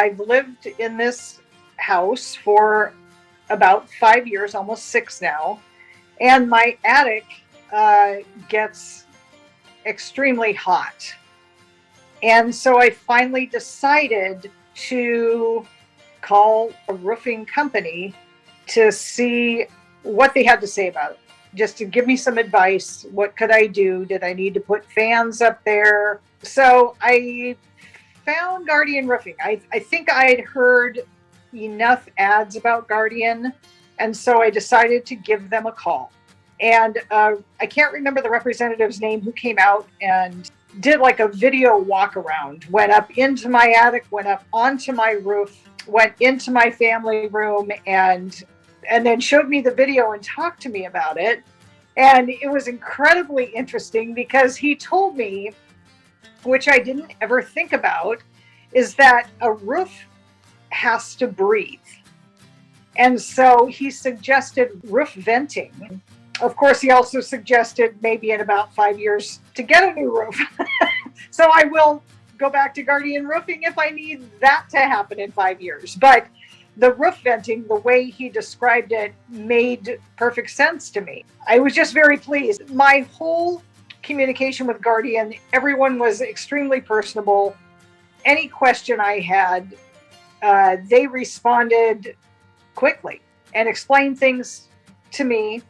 I've lived in this house for about 5 years, almost 6 now, and my attic gets extremely hot. And so I finally decided to call a roofing company to see what they had to say about it, just to give me some advice. What could I do? Did I need to put fans up there? So I found Guardian Roofing. I think I'd heard enough ads about Guardian, and so I decided to give them a call. And I can't remember the representative's name who came out and did like a video walk around, went up into my attic, went up onto my roof, went into my family room, and then showed me the video and talked to me about it. And it was incredibly interesting because he told me, which I didn't ever think about, is that a roof has to breathe. And so he suggested roof venting. Of course, he also suggested maybe in about 5 years to get a new roof. So I will go back to Guardian Roofing if I need that to happen in 5 years. But the roof venting, the way he described it, made perfect sense to me. I was just very pleased. My whole communication with Guardian, everyone was extremely personable. Any question I had, they responded quickly and explained things to me.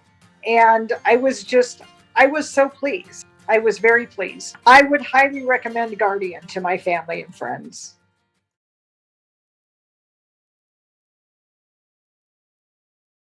And I was so pleased. I was very pleased. I would highly recommend Guardian to my family and friends.